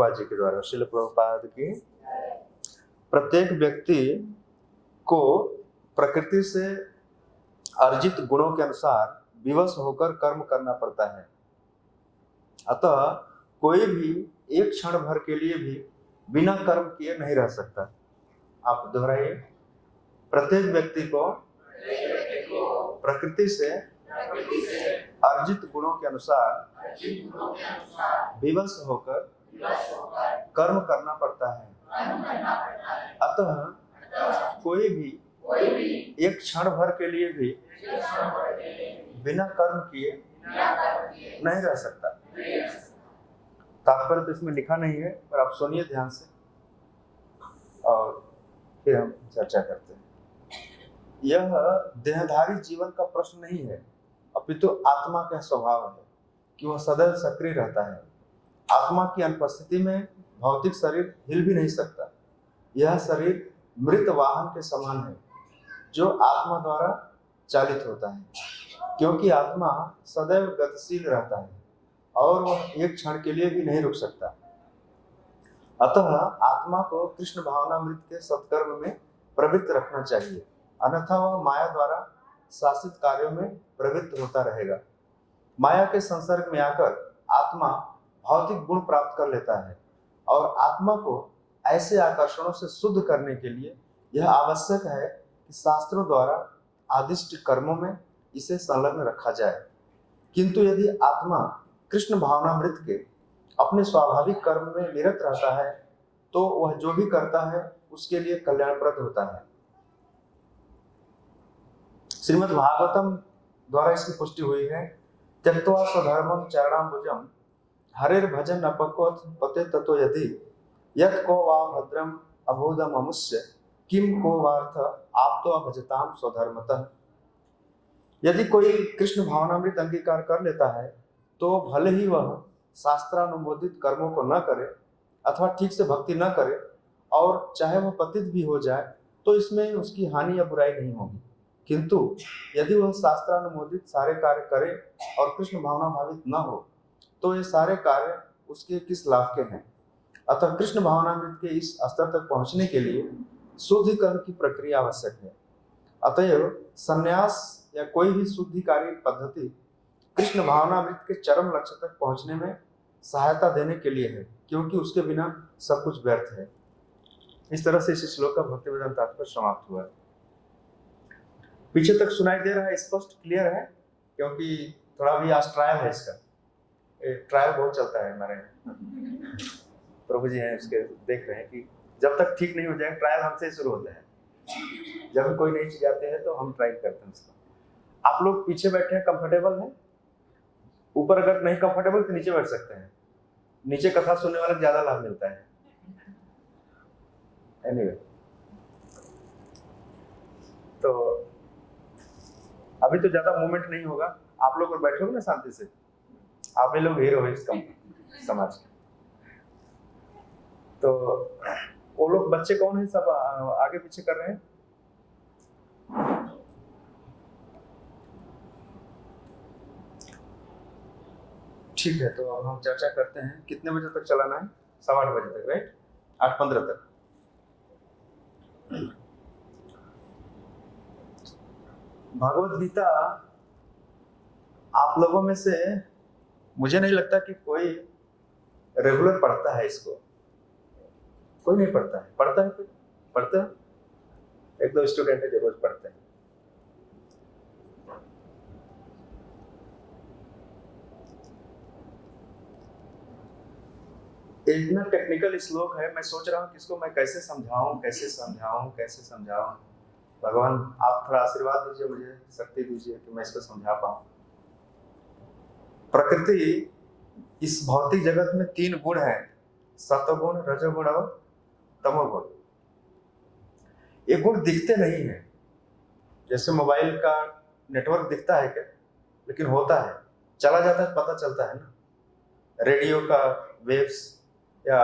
प्रभुपाद जी के द्वारा, श्रील प्रभुपाद की, प्रत्येक व्यक्ति को प्रकृति से अर्जित गुणों के अनुसार विवश होकर कर्म करना पड़ता है। अतः कोई भी एक क्षण भर के लिए भी बिना कर्म किए नहीं रह सकता। आप दोहराइए। प्रत्येक व्यक्ति को प्रकृति से अर्जित गुणों के अनुसार विवश होकर कर्म करना पड़ता है। अतः कोई भी एक क्षण भर के लिए भी बिना कर्म किए नहीं रह सकता। तात्पर्य तो इसमें लिखा नहीं है, पर आप सुनिए ध्यान से और फिर हम चर्चा करते हैं। यह देहधारी जीवन का प्रश्न नहीं है, अपितु आत्मा का स्वभाव है कि वह सदैव सक्रिय रहता है। आत्मा की अनुपस्थिति में भौतिक शरीर हिल भी नहीं सकता। यह शरीर मृत वाहन के समान है जो आत्मा द्वारा चालित होता है, क्योंकि आत्मा सदैव गतिशील रहता है और वह एक क्षण के लिए भी नहीं रुक सकता। अतः आत्मा को कृष्ण भावनामृत के सत्कर्म में प्रवृत्त रखना चाहिए, अन्यथा वह माया द्वारा शासित कार्यों में प्रवृत्त होता रहेगा। माया के संसर्ग में आकर आत्मा भौतिक गुण प्राप्त कर लेता है और आत्मा को ऐसे आकर्षणों से शुद्ध करने के लिए यह आवश्यक है कि शास्त्रों द्वारा आदिष्ट कर्मों में इसे संलग्न रखा जाए। किंतु यदि आत्मा कृष्ण भावनामृत के अपने स्वाभाविक कर्म में निरत रहता है तो वह जो भी करता है उसके लिए कल्याणप्रद होता है। श्रीमद् भागवतम द्वारा इसकी पुष्टि हुई है। त्यक्त्वा स्वधर्मं चरणाम्बुजं हरेर भजन अपक्वथ पते ततो यदि यत् को वा भद्रम अभूदम अमुष्य किम को वार्थ आप्तो भजताम स्वधर्मतः। यदि कोई कृष्ण भावनामृत अंगीकार कर लेता है तो भले ही वह शास्त्रानुमोदित कर्मों को न करे अथवा ठीक से भक्ति न करे और चाहे वह पतित भी हो जाए तो इसमें उसकी हानि या बुराई नहीं होगी। किंतु यदि वह शास्त्रानुमोदित सारे कार्य करे और कृष्ण भावना भावित न हो तो ये सारे कार्य उसके किस लाभ के हैं। अतः कृष्ण भावनामृत के इस स्तर तक पहुंचने के लिए शुद्धिकरण की प्रक्रिया आवश्यक है। अतएव संन्यास या कोई भी शुद्धिकारी पद्धति कृष्ण भावनामृत के चरम लक्ष्य तक पहुंचने में सहायता देने के लिए है, क्योंकि उसके बिना सब कुछ व्यर्थ है। इस तरह से इस श्लोक का भक्तिवेदांत तात्पर्य समाप्त हुआ है। पीछे तक सुनाई दे रहा है, स्पष्ट क्लियर है? क्योंकि थोड़ा भी आज ट्रायल है, इसका ट्रायल बहुत चलता है हमारे प्रभु जी हैं उसके, देख रहे हैं कि जब तक ठीक नहीं हो जाए ट्रायल हमसे शुरू होता है। जब कोई नई चीज आते हैं तो हम ट्राई करते हैं उसको। आप लोग पीछे बैठे हैं, कंफर्टेबल है? ऊपर अगर नहीं कंफर्टेबल तो नीचे बैठ सकते हैं। नीचे कथा सुनने वाले ज्यादा लाभ मिलता है। एनीवे, तो अभी तो ज्यादा मूवमेंट नहीं होगा। आप लोग बैठोगे ना शांति से, आप ही लोग हीरो है इस समाज के। तो वो लोग बच्चे कौन है, सब आगे पीछे कर रहे हैं? ठीक है, तो अब हम चर्चा करते हैं। कितने बजे तक चलाना है? 8:15 बजे तक, राइट? 8:15 तक। भगवत गीता आप लोगों में से मुझे नहीं लगता कि कोई रेगुलर पढ़ता है इसको। कोई नहीं पढ़ता है। पढ़ता है कोई? पढ़ता है? एक दो स्टूडेंट है जो रोज पढ़ते हैं। इतना टेक्निकल श्लोक है, मैं सोच रहा हूँ कि इसको मैं कैसे समझाऊं। भगवान आप थोड़ा आशीर्वाद दीजिए, मुझे शक्ति दीजिए कि मैं इसको समझा पाऊं। प्रकृति, इस भौतिक जगत में 3 गुण हैं, सत्वगुण, रजोगुण और तमोगुण। ये गुण दिखते नहीं है। जैसे मोबाइल का नेटवर्क दिखता है क्या? लेकिन होता है, चला जाता है, पता चलता है ना। रेडियो का वेव्स या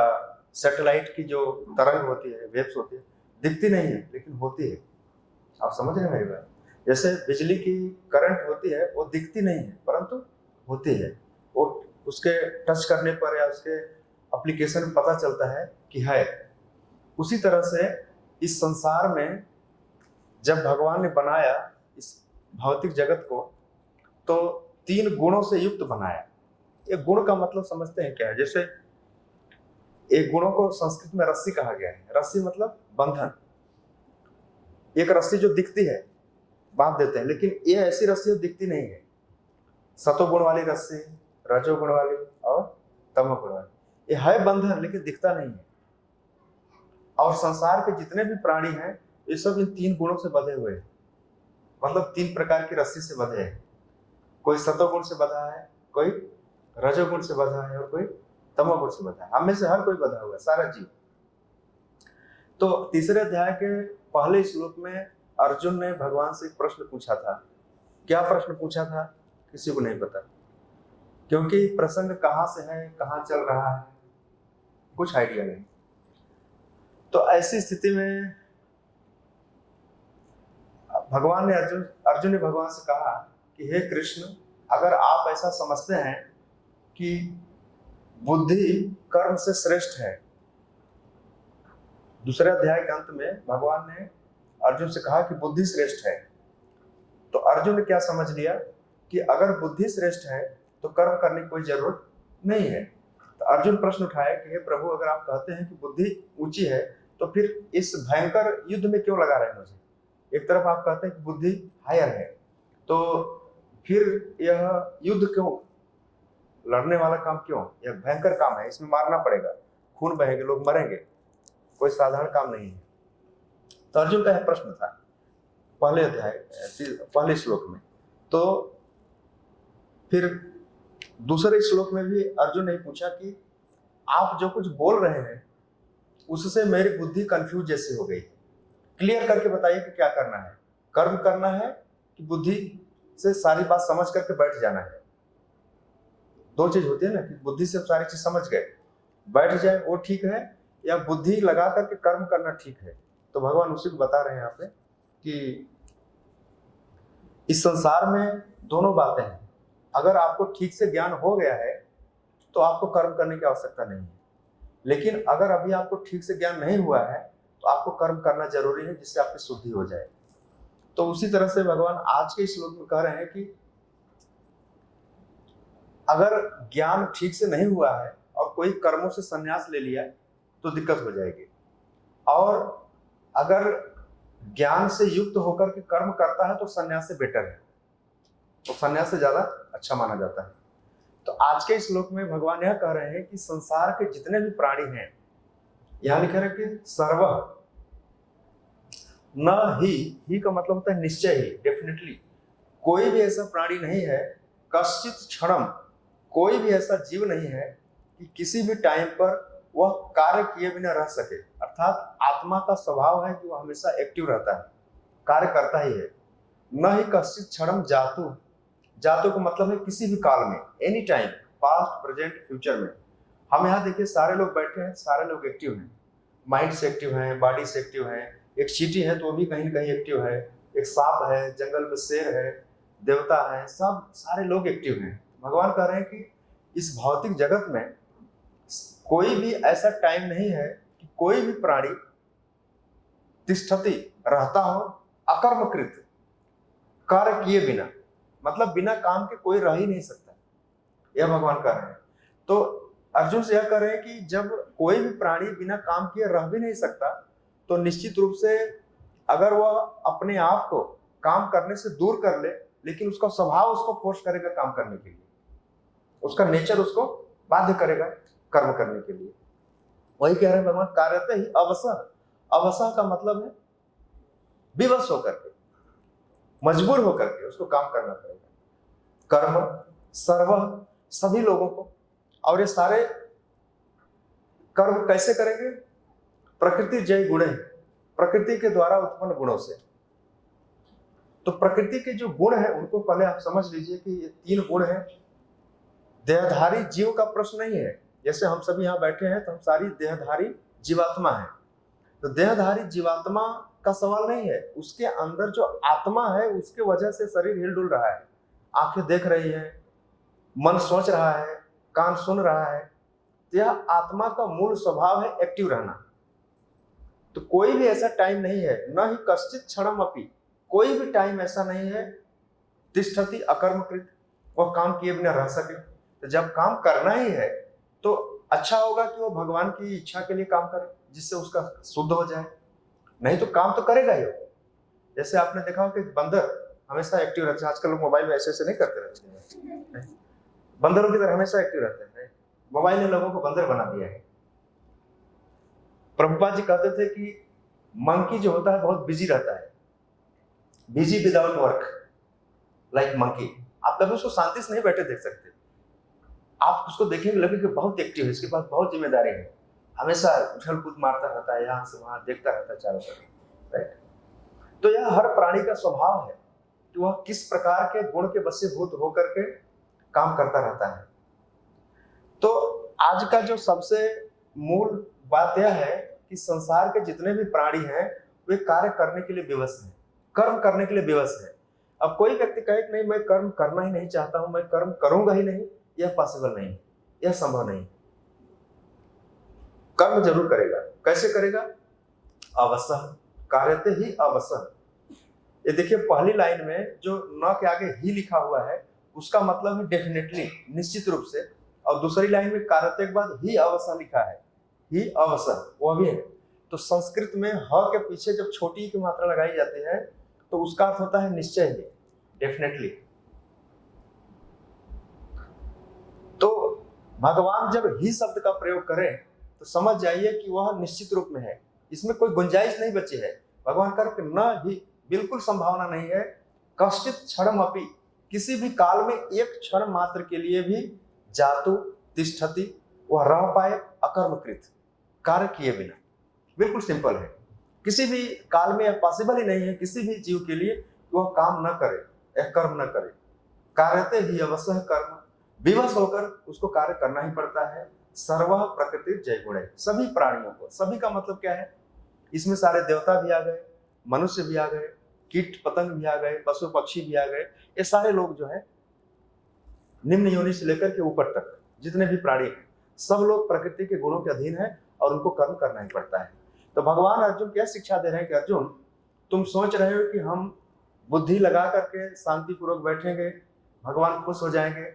सैटेलाइट की जो तरंग होती है, वेव्स होती है, दिखती नहीं है लेकिन होती है। आप समझ रहे हैं मेरी बात? जैसे बिजली की करंट होती है, वो दिखती नहीं है परंतु होती है। वो उसके टच करने पर या उसके एप्लीकेशन में पता चलता है कि है। उसी तरह से इस संसार में जब भगवान ने बनाया इस भौतिक जगत को, तो 3 गुणों से युक्त बनाया। एक गुण का मतलब समझते हैं क्या है? जैसे एक गुणों को संस्कृत में रस्सी कहा गया है। रस्सी मतलब बंधन। एक रस्सी जो दिखती है, बांध देते हैं, लेकिन ये ऐसी रस्सी जो दिखती नहीं है। सतोगुण वाली रस्सी, रजोगुण वाली और तमोगुण वाली, ये है बंधन लेकिन दिखता नहीं है। और संसार के जितने भी प्राणी हैं ये सब इन 3 गुणों से बंधे हुए हैं। मतलब 3 प्रकार की रस्सी से बंधे हैं। कोई सतोगुण से बंधा है, कोई रजोगुण से बंधा है और कोई तमोगुण से बंधा है। हम में से हर कोई बंधा हुआ है, सारा जीव। तो तीसरे अध्याय के पहले श्लोक में अर्जुन ने भगवान से एक प्रश्न पूछा था। क्या प्रश्न पूछा था किसी को नहीं पता, क्योंकि प्रसंग कहाँ से है, कहाँ चल रहा है, कुछ आइडिया नहीं। तो ऐसी स्थिति में भगवान ने अर्जुन ने भगवान से कहा कि हे कृष्ण, अगर आप ऐसा समझते हैं कि बुद्धि कर्म से श्रेष्ठ है। दूसरे अध्याय के अंत में भगवान ने अर्जुन से कहा कि बुद्धि श्रेष्ठ है। तो अर्जुन ने क्या समझ लिया कि अगर बुद्धि श्रेष्ठ है तो कर्म करने की कोई जरूरत नहीं है। तो अर्जुन प्रश्न उठाया कि हे प्रभु, अगर आप कहते हैं कि बुद्धि ऊंची है तो फिर इस भयंकर युद्ध में क्यों लगा रहे हैं मुझे? एक तरफ आप कहते हैं कि बुद्धि हायर है, तो फिर यह युद्ध क्यों, लड़ने वाला काम क्यों? यह भयंकर काम है, इसमें मारना पड़ेगा, खून बहेंगे, लोग मरेंगे, कोई साधारण काम नहीं है। तो अर्जुन का यह प्रश्न था पहले अध्याय पहले श्लोक में। तो फिर दूसरे श्लोक में भी अर्जुन ने पूछा कि आप जो कुछ बोल रहे हैं उससे मेरी बुद्धि कंफ्यूज जैसी हो गई, क्लियर करके बताइए कि क्या करना है, कर्म करना है कि बुद्धि से सारी बात समझ करके बैठ जाना है? 2 चीज होती है ना, कि बुद्धि से सारी चीज समझ गए, बैठ जाए वो ठीक है, या बुद्धि लगा करके कर्म करना ठीक है? तो भगवान उसी को बता रहे हैं यहाँ पे कि इस संसार में दोनों बातें हैं। अगर आपको ठीक से ज्ञान हो गया है तो आपको कर्म करने की आवश्यकता नहीं है, लेकिन अगर अभी आपको ठीक से ज्ञान नहीं हुआ है तो आपको कर्म करना जरूरी है, जिससे आपकी शुद्धि हो जाए। तो उसी तरह से भगवान आज के श्लोक में कह रहे हैं कि अगर ज्ञान ठीक से नहीं हुआ है और कोई कर्मों से संन्यास ले लिया तो दिक्कत हो जाएगी, और अगर ज्ञान से युक्त होकर के कर्म करता है तो संन्यास से बेटर है, तो संन्यास से ज्यादा अच्छा माना जाता है। तो आज के श्लोक में भगवान यह कह रहे हैं कि संसार के जितने भी प्राणी हैं, यहां लिखा है कि सर्व, न ही का मतलब होता है निश्चय ही, डेफिनेटली कोई भी ऐसा प्राणी नहीं है, कश्चित क्षणम, कोई भी ऐसा जीव नहीं है कि किसी भी टाइम पर वह कार्य किए बिना रह सके। अर्थात आत्मा का स्वभाव है कि वह हमेशा एक्टिव रहता है, कार्य करता ही है। न ही कश्चित क्षणम जातु, जातु का मतलब है किसी भी काल में, any time, past present future में। हम यहाँ देखिए सारे लोग बैठे हैं, सारे लोग एक्टिव हैं, माइंड से एक्टिव हैं, बॉडी से एक्टिव हैं। एक चींटी है तो वो भी कहीं न कहीं एक्टिव है, एक सांप है, जंगल में शेर है, देवता है, सब सारे लोग एक्टिव हैं। भगवान कह रहे हैं कि इस भौतिक जगत में कोई भी ऐसा टाइम नहीं है कि कोई भी प्राणी तिष्ठति रहता हो अकर्मकृत, कार्य किए बिना, मतलब बिना काम के कोई रह ही नहीं सकता, यह भगवान कह रहे हैं। तो अर्जुन से यह कह रहे हैं कि जब कोई भी प्राणी बिना काम किए रह भी नहीं सकता, तो निश्चित रूप से अगर वह अपने आप को काम करने से दूर कर ले, लेकिन उसका स्वभाव उसको फोर्स करेगा काम करने के लिए, उसका नेचर उसको बाध्य करेगा कर्म करने के लिए। वही कह रहे हैं भगवान, कार्यते ही अवसर, अवसर का मतलब है विवश होकर के, मजबूर होकर के उसको काम करना पड़ेगा। कर्म सर्व, सभी लोगों को, और ये सारे कर्म कैसे करेंगे? प्रकृति जय गुण है, प्रकृति के द्वारा उत्पन्न गुणों से। तो प्रकृति के जो गुण है उनको पहले आप समझ लीजिए कि ये 3 गुण है। देहधारी जीव का प्रश्न नहीं है, जैसे हम सभी यहाँ बैठे हैं तो हम सारी देहधारी जीवात्मा है, तो देहधारी जीवात्मा का सवाल नहीं है, उसके अंदर जो आत्मा है उसके वजह से शरीर हिलडुल रहा है, आंखें देख रही है, मन सोच रहा है, कान सुन रहा है, तो यह आत्मा का मूल स्वभाव है एक्टिव रहना। तो कोई भी ऐसा टाइम नहीं है, न ही कश्चित क्षणम अपि, कोई भी टाइम ऐसा नहीं है तिष्ठति अकर्मकृत, वह काम किए बिना रह सके। तो जब काम करना ही है तो अच्छा होगा कि वो भगवान की इच्छा के लिए काम करे, जिससे उसका शुद्ध हो जाए। नहीं तो काम तो करेगा ही। जैसे आपने देखा हो कि बंदर हमेशा एक्टिव रहते हैं। आजकल लोग मोबाइल में ऐसे नहीं करते रहते हैं, बंदरों की तरह हमेशा एक्टिव रहते हैं। मोबाइल ने लोगों को बंदर बना दिया है। प्रभुपाद जी कहते थे कि मंकी जो होता है बहुत बिजी रहता है, busy without work like monkey. आप कभी उसको शांति से नहीं बैठे देख सकते। आप उसको देखेंगे लगे कि बहुत एक्टिव है, इसके पास बहुत जिम्मेदारी है, हमेशा उछल कूद मारता रहता है, यहाँ से वहां देखता रहता है चारों तरफ, राइट। तो यह हर प्राणी का स्वभाव है कि वह किस प्रकार के गुण के वशीभूत होकर के काम करता रहता है। तो आज का जो सबसे मूल बात यह है कि संसार के जितने भी प्राणी हैं वे कार्य करने के लिए विवश हैं, कर्म करने के लिए विवश है। अब कोई व्यक्ति कहे कि नहीं मैं कर्म करना ही नहीं चाहता हूं, मैं कर्म करूंगा ही नहीं, यह पॉसिबल नहीं, यह संभव नहीं। कर्म जरूर करेगा। कैसे करेगा? अवश्य कार्यते ही अवश्य। ये देखिए पहली लाइन में जो न के आगे ही लिखा हुआ है उसका मतलब है डेफिनेटली, निश्चित रूप से। और दूसरी लाइन में कार्यते के बाद ही अवश्य लिखा है, ही अवश्य वो भी है। तो संस्कृत में ह के पीछे जब छोटी की मात्रा लगाई जाती है तो उसका अर्थ होता है निश्चय ही, डेफिनेटली। तो भगवान जब ही शब्द का प्रयोग करें तो समझ जाइए कि वह निश्चित रूप में है, इसमें कोई गुंजाइश नहीं बची है। भगवान कर न ही बिल्कुल संभावना नहीं है, कश्चित क्षणम अपि, किसी भी काल में एक क्षण मात्र के लिए भी जातु तिष्ठति, वह रह पाए अकर्मकृत, कार्य किए बिना। बिल्कुल सिंपल है, किसी भी काल में यह पॉसिबल ही नहीं है किसी भी जीव के लिए कि वह काम न करे या कर्म न करे। कार्यते ही अवश्य कर्म, विवश होकर उसको कार्य करना ही पड़ता है। सर्व प्रकृति जय गुण, सभी प्राणियों को, सभी का मतलब क्या है, इसमें सारे देवता भी आ गए, मनुष्य भी आ गए, कीट पतंग भी आ गए, पशु पक्षी भी आ गए। ये सारे लोग जो है निम्न योनि से लेकर के ऊपर तक जितने भी प्राणी हैं सब लोग प्रकृति के गुणों के अधीन है और उनको कर्म करना ही पड़ता है। तो भगवान अर्जुन क्या शिक्षा दे रहे हैं कि अर्जुन तुम सोच रहे हो कि हम बुद्धि लगा करके शांतिपूर्वक बैठेंगे, भगवान खुश हो जाएंगे,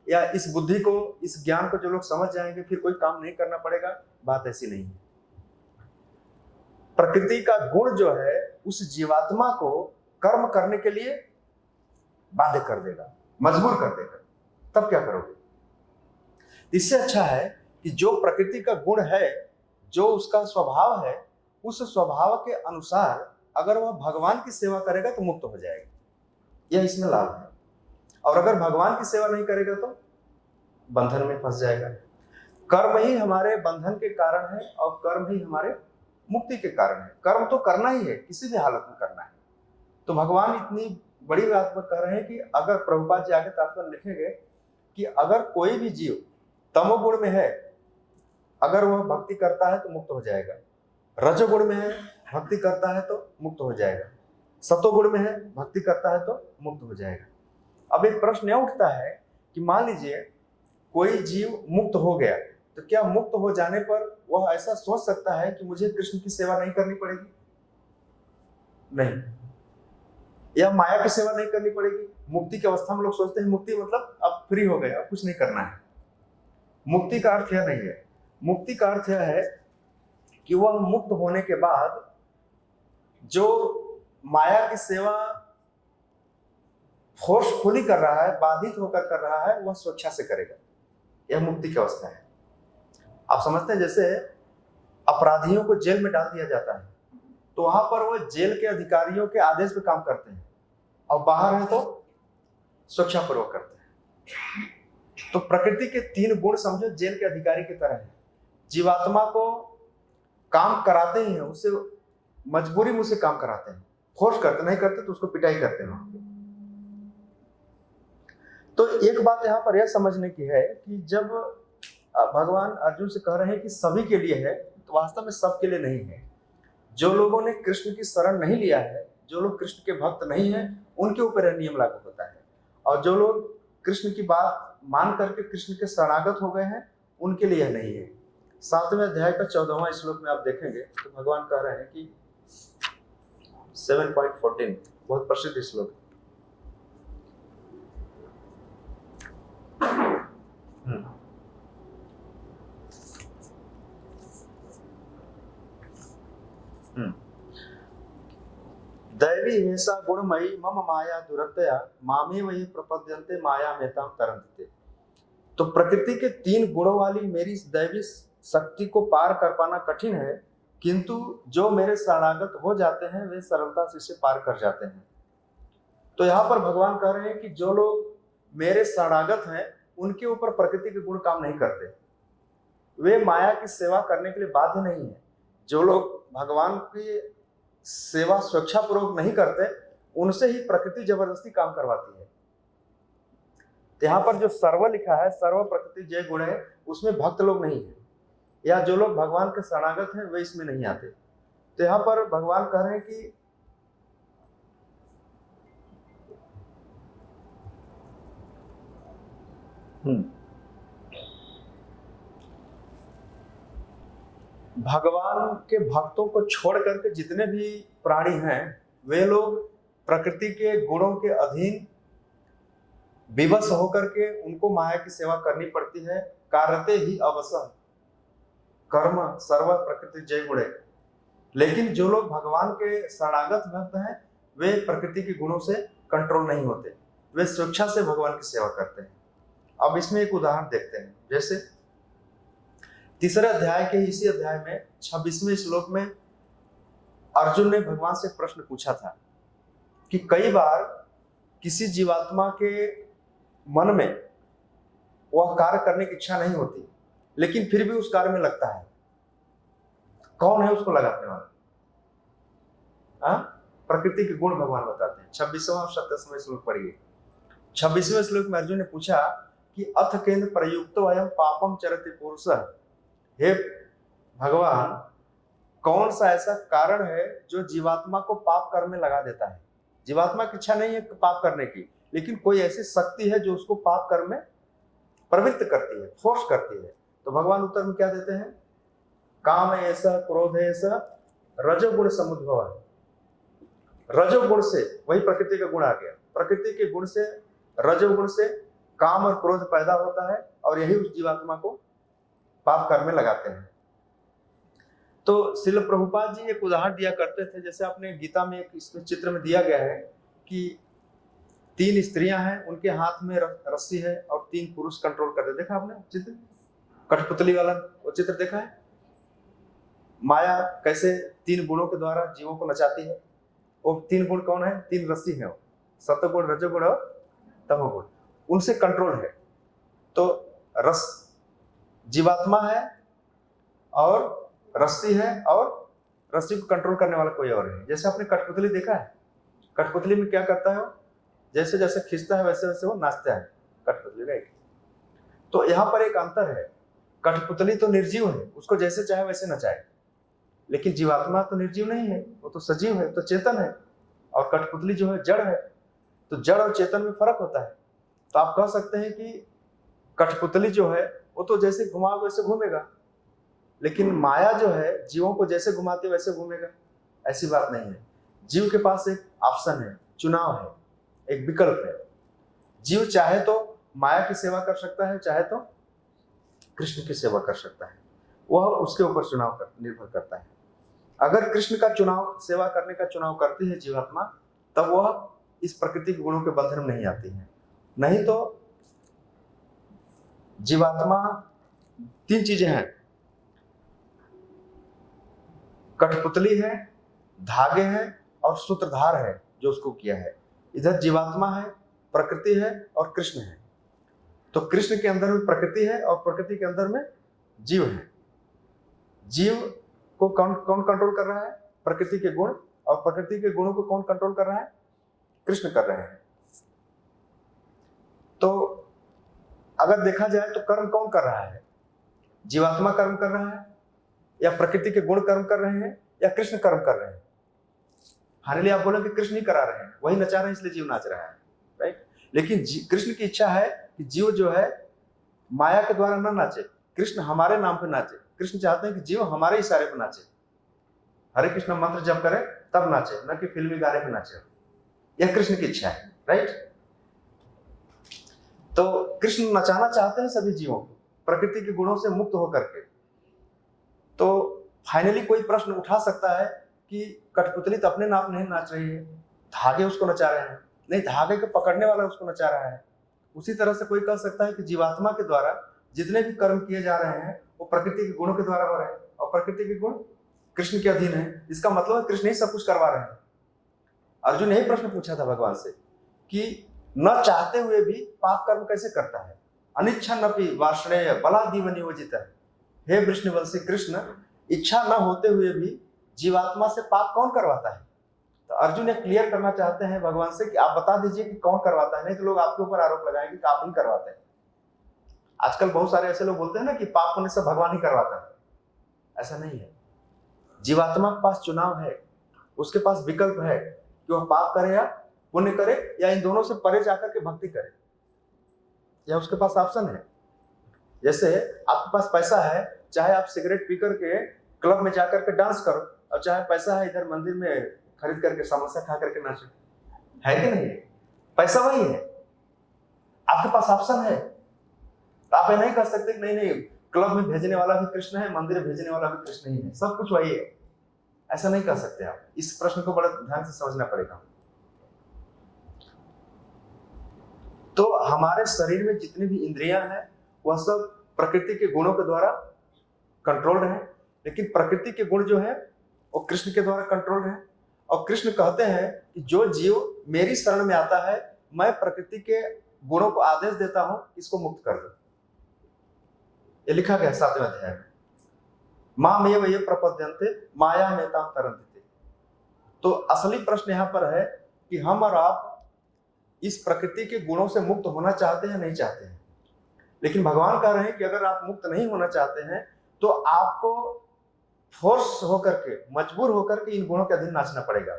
या इस बुद्धि को, इस ज्ञान को जो लोग समझ जाएंगे फिर कोई काम नहीं करना पड़ेगा। बात ऐसी नहीं है। प्रकृति का गुण जो है उस जीवात्मा को कर्म करने के लिए बाध्य कर देगा, मजबूर कर देगा। तब क्या करोगे? इससे अच्छा है कि जो प्रकृति का गुण है, जो उसका स्वभाव है, उस स्वभाव के अनुसार अगर वह भगवान की सेवा करेगा तो मुक्त हो जाएगा। यह इसमें लाभ है। और अगर भगवान की सेवा नहीं करेगा तो बंधन में फंस जाएगा। कर्म ही हमारे बंधन के कारण है और कर्म ही हमारे मुक्ति के कारण है। कर्म तो करना ही है, किसी भी हालत में करना है। तो भगवान इतनी बड़ी बात पर कह रहे हैं कि अगर प्रभुपाद जी आगे तात्पर्य लिखेंगे कि अगर कोई भी जीव तमोगुण में है, अगर वह भक्ति करता है तो मुक्त हो जाएगा, रजोगुण में है भक्ति करता है तो मुक्त हो जाएगा, सतोगुण में है भक्ति करता है तो मुक्त हो जाएगा। अब एक प्रश्न यह उठता है कि मान लीजिए कोई जीव मुक्त हो गया, तो क्या मुक्त हो जाने पर वह ऐसा सोच सकता है कि मुझे कृष्ण की सेवा नहीं करनी पड़ेगी? नहीं, या माया की सेवा नहीं करनी पड़ेगी। मुक्ति की अवस्था में लोग सोचते हैं मुक्ति मतलब अब फ्री हो गए, अब कुछ नहीं करना है। मुक्ति का अर्थ यह नहीं है। मुक्ति का अर्थ यह है कि वह मुक्त होने के बाद जो माया की सेवा फोर्सफुली कर रहा है, बाधित होकर कर रहा है, वह स्वेच्छा से करेगा। यह मुक्ति की अवस्था है। आप समझते हैं जैसे अपराधियों को जेल में डाल दिया जाता है तो वहां पर वह जेल के अधिकारियों के आदेश पे काम करते हैं, और बाहर है तो स्वेच्छापूर्वक करते हैं। तो प्रकृति के तीन गुण समझो जेल के अधिकारी की तरह है। जीवात्मा को काम कराते ही हैं, उससे मजबूरी में उसे काम कराते हैं, फोर्स करते, नहीं करते तो उसको पिटाई करते हैं वहां पे। तो एक बात यहाँ पर यह समझने की है कि जब भगवान अर्जुन से कह रहे हैं कि सभी के लिए है, तो वास्तव में सबके लिए नहीं है। जो लोगों ने कृष्ण की शरण नहीं लिया है, जो लोग कृष्ण के भक्त नहीं हैं, उनके ऊपर यह नियम लागू होता है। और जो लोग कृष्ण की बात मान करके कृष्ण के शरणागत हो गए हैं, उनके लिए यह नहीं है। 7वें अध्याय का 14वां श्लोक में आप देखेंगे तो भगवान कह रहे हैं कि 7.14 बहुत प्रसिद्ध श्लोक। दैवी हिंसा गुणमयी मम माया दुरतया मामे वही प्रपद्यन्ते माया मेताम तरन्ते। तो प्रकृति के 3 गुणों वाली मेरी दैवी शक्ति को पार कर पाना कठिन है, किंतु जो मेरे शरणागत हो जाते हैं वे सरलता से इसे पार कर जाते हैं। तो यहाँ पर भगवान कह रहे हैं कि जो लोग मेरे शरणागत हैं उनके ऊपर प्रकृति के गुण काम नहीं करते, वे माया की सेवा करने के लिए बाध्य नहीं है। जो लोग भगवान की सेवा स्वेच्छापूर्वक नहीं करते उनसे ही प्रकृति जबरदस्ती काम करवाती है। यहाँ पर जो सर्व लिखा है, सर्व प्रकृति जय गुण है, उसमें भक्त लोग नहीं है, या जो लोग भगवान के शरणागत हैं वे इसमें नहीं आते। तो यहाँ पर भगवान कह रहे हैं कि भगवान के भक्तों को छोड़ करके जितने भी प्राणी हैं वे लोग प्रकृति के गुणों के अधीन विवश होकर के उनको माया की सेवा करनी पड़ती है। कारते ही अवसर कर्म सर्व प्रकृति जय गुणे। लेकिन जो लोग भगवान के शरणागत भक्त हैं वे प्रकृति के गुणों से कंट्रोल नहीं होते, वे स्वेच्छा से भगवान की सेवा करते हैं। अब इसमें एक उदाहरण देखते हैं। जैसे 3रे अध्याय के इसी अध्याय में 26वें श्लोक में अर्जुन ने भगवान से प्रश्न पूछा था कि कई बार किसी जीवात्मा के मन में वह कार्य करने की इच्छा नहीं होती, लेकिन फिर भी उस कार्य में लगता है। कौन है उसको लगाने वाला? प्रकृति के गुण भगवान बताते हैं। 26वां और 27वां श्लोक पढ़िए। 26वें श्लोक में अर्जुन ने पूछा कि अथ केंद्र प्रयुक्त अयम पापम चरति पुरुष। हे भगवान, कौन सा ऐसा कारण है जो जीवात्मा को पाप कर्म में लगा देता है? जीवात्मा की इच्छा नहीं है पाप करने की, लेकिन कोई ऐसी शक्ति है जो उसको पाप कर्म में प्रवृत्त करती है, फोर्स करती है। तो भगवान उत्तर में क्या देते हैं? काम ऐसा, क्रोध ऐसा, रजोगुण समुद्भव है। रजोगुण से वही प्रकृति का गुण आ गया। प्रकृति के गुण से, रजोगुण से काम और क्रोध पैदा होता है और यही उस जीवात्मा को पाप कर्म में लगाते हैं। तो श्रील प्रभुपाद जी एक उदाहरण दिया करते थे, जैसे आपने गीता में एक इसमें चित्र में दिया गया है कि 3 स्त्रियां हैं, उनके हाथ में रस्सी है और 3 पुरुष कंट्रोल करते। देखा आपने चित्र? कठपुतली वाला वो चित्र देखा है? माया कैसे 3 गुणों के द्वारा जीवों को नचाती है। वो 3 गुण कौन है? 3 रस्सी है, सत्वगुण, रजोगुण और तमोगुण, उनसे कंट्रोल है। तो रस जीवात्मा है और रस्सी है और रस्सी को कंट्रोल करने वाला कोई और है। जैसे आपने कठपुतली देखा है, कठपुतली में क्या करता है? जैसे जैसे खींचता है वैसे वैसे वो नाचता है कठपुतली, राइट? तो यहाँ पर एक अंतर है। कठपुतली तो निर्जीव है, उसको जैसे चाहे वैसे नचाए, लेकिन जीवात्मा तो निर्जीव नहीं है, वो तो सजीव है, तो चेतन है। और कठपुतली जो है जड़ है, तो जड़ और चेतन में फर्क होता है। तो आप कह सकते हैं कि कठपुतली जो है वो तो जैसे घुमाओ वैसे घूमेगा, लेकिन माया जो है जीवों को जैसे घुमाती है वैसे घूमेगा, ऐसी बात नहीं है। जीव के पास एक ऑप्शन है, चुनाव है, एक विकल्प है। जीव चाहे तो माया की सेवा कर सकता है, चाहे तो कृष्ण की सेवा कर सकता है। वह उसके ऊपर चुनाव निर्भर करता है। अगर कृष्ण का चुनाव, सेवा करने का चुनाव करती है जीवात्मा, तब वह इस प्रकृति के गुणों के बंधन में नहीं आती है। नहीं तो जीवात्मा 3 चीजें हैं, कठपुतली है, धागे हैं और सूत्रधार है जो उसको किया है। इधर जीवात्मा है, प्रकृति है और कृष्ण है। तो कृष्ण के अंदर में प्रकृति है और प्रकृति के अंदर में जीव है। जीव को कौन कंट्रोल कर रहा है? प्रकृति के गुण। और प्रकृति के गुणों को कौन कंट्रोल कर रहा है? कृष्ण कर रहे हैं। तो अगर देखा जाए तो कर्म कौन कर रहा है? जीवात्मा कर्म कर रहा है, या प्रकृति के गुण कर्म कर रहे हैं, या कृष्ण कर्म कर रहे हैं? हमारे लिए आप बोले कि कृष्ण ही करा रहे हैं, वही नचा रहे हैं इसलिए जीव नाच रहा है, राइट? लेकिन कृष्ण की इच्छा है कि जीव जो है माया के द्वारा न नाचे, कृष्ण हमारे नाम पे नाचे। कृष्ण चाहते हैं कि जीव हमारे इशारे पे नाचे, हरे कृष्ण मंत्र जप करे तब नाचे, न कि फिल्मी गाने पे नाचे। यह कृष्ण की इच्छा है, राइट। तो कृष्ण नचाना चाहते हैं सभी जीवों को प्रकृति के गुणों से मुक्त होकर के। तो फाइनली कोई प्रश्न उठा सकता है कि कठपुतली तो अपने नाम नहीं नाच रही है, धागे उसको नचा रहे हैं। नहीं, धागे को पकड़ने वाला उसको नचा रहा है। उसी तरह से कोई कह सकता है कि जीवात्मा के द्वारा जितने भी कर्म किए जा रहे हैं वो प्रकृति के गुणों के द्वारा हो रहे हैं, और प्रकृति के गुण कृष्ण के अधीन है। इसका मतलब है कृष्ण ही सब कुछ करवा रहे हैं। अर्जुन ने यही प्रश्न पूछा था भगवान से कि न चाहते हुए भी पाप कर्म कैसे करता है, अनिच्छन्नपि वार्ष्णेय बलादीव नियोजित है। हे विष्णुवंशी कृष्ण, इच्छा न होते हुए भी जीवात्मा से पाप कौन करवाता है? तो अर्जुन ये क्लियर करना चाहते हैं भगवान से कि आप बता दीजिए कि कौन करवाता है, नहीं तो लोग आपके ऊपर आरोप लगाएंगे कि आप ही करवाते हैं। आजकल बहुत सारे ऐसे लोग बोलते हैं ना कि पाप होने से भगवान ही करवाता है। ऐसा नहीं है। जीवात्मा के पास चुनाव है, उसके पास विकल्प है कि वह पाप करे या पुण्य करे, या इन दोनों से परे जाकर के भक्ति करे, या उसके पास ऑप्शन है। जैसे आपके पास पैसा है, चाहे आप सिगरेट पी करके क्लब में जाकर के डांस करो, और चाहे पैसा है इधर मंदिर में खरीद करके समोसा खा करके नाचो, है कि नहीं? पैसा वही है, आपके पास ऑप्शन है। आप ये नहीं कर सकते कि नहीं क्लब में भेजने वाला भी कृष्ण है, मंदिर भेजने वाला भी कृष्ण ही है, सब कुछ वही है। ऐसा नहीं कर सकते आप। इस प्रश्न को बड़ा ध्यान से समझना पड़ेगा। तो हमारे शरीर में जितनी भी इंद्रियां हैं वह सब प्रकृति के गुणों के द्वारा कंट्रोल्ड है, लेकिन प्रकृति के गुण जो है वो कृष्ण के द्वारा कंट्रोल्ड है। और कृष्ण कहते हैं कि जो जीव मेरी शरण में आता है, मैं प्रकृति के गुणों को आदेश देता हूं, इसको मुक्त कर दो। ये लिखा गया 7वें अध्याय में, मामेव ये प्रपद्यन्ते माया मेतां तरन्ति। तो असली प्रश्न यहां पर है कि हम और आप इस प्रकृति के गुणों से मुक्त होना चाहते हैं, नहीं चाहते हैं। लेकिन भगवान कह रहे हैं कि अगर आप मुक्त नहीं होना चाहते हैं तो आपको फोर्स होकर के, मजबूर होकर के इन गुणों के अधीन नाचना पड़ेगा।